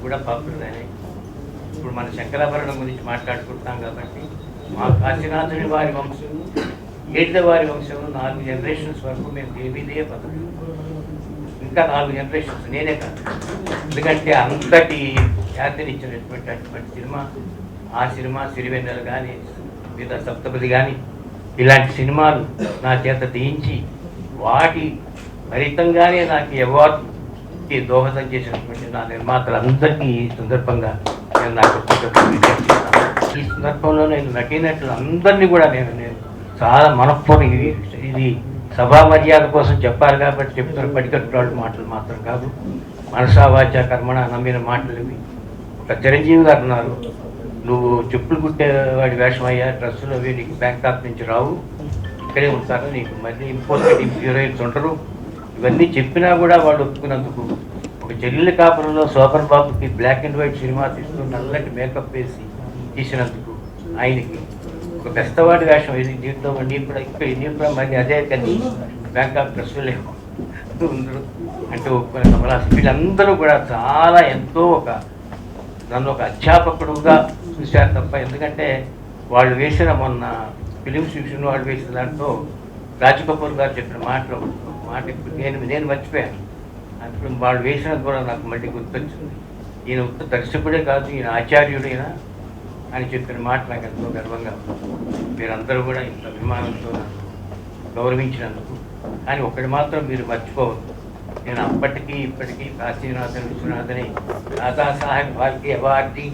కూడా పాపులర్ అయినాయి. ఇప్పుడు మన శంకరాభరణం గురించి మాట్లాడుకుంటున్నాం కాబట్టి మా కాశీనాథుని వారి వంశం, ఏడ్ల వారి వంశంలో 4 జనరేషన్స్ వరకు మేము దేవీదే పదవి, ఇంకా 4 జనరేషన్స్ నేనే కాదు. ఎందుకంటే అంతటి ఖ్యాతినిచ్చినటువంటి అటువంటి సినిమా, ఆ సినిమా సిరివెన్నెల కానీ మీద సప్తపది కానీ ఇలాంటి సినిమాలు నా చేత తీయించి వాటి ఫలితంగానే నాకు అవార్డుకి దోహదం చేసినటువంటి నా నిర్మాతలందరికీ ఈ సందర్భంగా నేను నాకు ఈ సందర్భంలో నేను నటీనటులందరినీ కూడా నేను చాలా మనఃపూర్వక ఇది సభా మర్యాద కోసం చెప్పాలి కాబట్టి చెప్తున్న పడికట్టు మాటలు మాత్రం కాదు, మనసా వాచ కర్మణ నమ్మిన మాటలు ఇవి. ఒక చిరంజీవి గారు ఉన్నారు, నువ్వు చెప్పులు కుట్టేవాడి వేషం అయ్యా, డ్రెస్సులు అవి నీకు బ్యాంకాక్ నుంచి రావు, ఇక్కడే ఉంటారు, నీకు మళ్ళీ ఇంపోర్టెడ్ హీరోయిన్స్ ఉంటారు. ఇవన్నీ చెప్పినా కూడా వాళ్ళు ఒప్పుకున్నందుకు, ఒక చెల్లెల కాపురంలో శోభన్ బాబుకి బ్లాక్ అండ్ వైట్ సినిమా తీస్తూ నల్లటి మేకప్ వేసి తీసినందుకు ఆయనకి ఒక బెస్తవాడి వేషం ఇది దీంట్లో నీకు కూడా ఇక్కడ నీకు కూడా మళ్ళీ అదే కానీ బ్యాంకాక్ డ్రెస్సులు అంటే వీళ్ళందరూ కూడా చాలా ఎంతో నన్ను ఒక అధ్యాపకుడుగా చూశారు తప్ప, ఎందుకంటే వాళ్ళు వేసిన మొన్న ఫిలిమ్స్ విషయంలో వాళ్ళు వేసిన దాంట్లో రాజకపూర్ గారు చెప్పిన మాట ఇప్పుడు నేను మర్చిపోయాను. అప్పుడు వాళ్ళు వేసినది కూడా నాకు మళ్ళీ గుర్తొచ్చింది. ఈయన ఉత్త దర్శకుడే కాదు, ఈయన ఆచార్యుడైనా అని చెప్పిన మాట నాకు ఎంతో గర్వంగా. మీరందరూ కూడా ఇంత అభిమానంతో గౌరవించినందుకు. కానీ ఒకటి మాత్రం మీరు మర్చిపోవద్దు, నేను అప్పటికీ ఇప్పటికీ కాశీనాథన్ విశ్వనాథని దాదాసాహెబ్ ఫాల్కే అవార్డు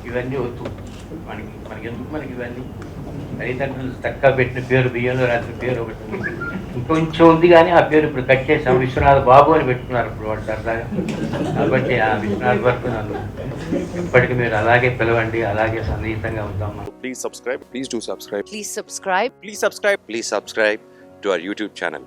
ఇవన్నీ వద్దు మనకి ఎందుకు మనకి ఇవన్నీ. తల్లిదండ్రులు చక్కగా పెట్టిన పేరు, బియ్యంలో రాసిన పేరు ఒకటి ఇంకొంచెం ఉంది, కానీ ఆ పేరు ఇప్పుడు కట్ చేసాం, విశ్వనాథ బాబు అని పెట్టుకున్నారు ఇప్పుడు వాడు సరదాగా. కాబట్టి ఆ విశ్వనాథ్ వరకు నన్ను ఇప్పటికీ మీరు అలాగే పిలవండి, అలాగే సన్నిహితంగా ఉంటాం. Please subscribe. Please do subscribe. Please subscribe. Please subscribe. Please subscribe to our YouTube channel.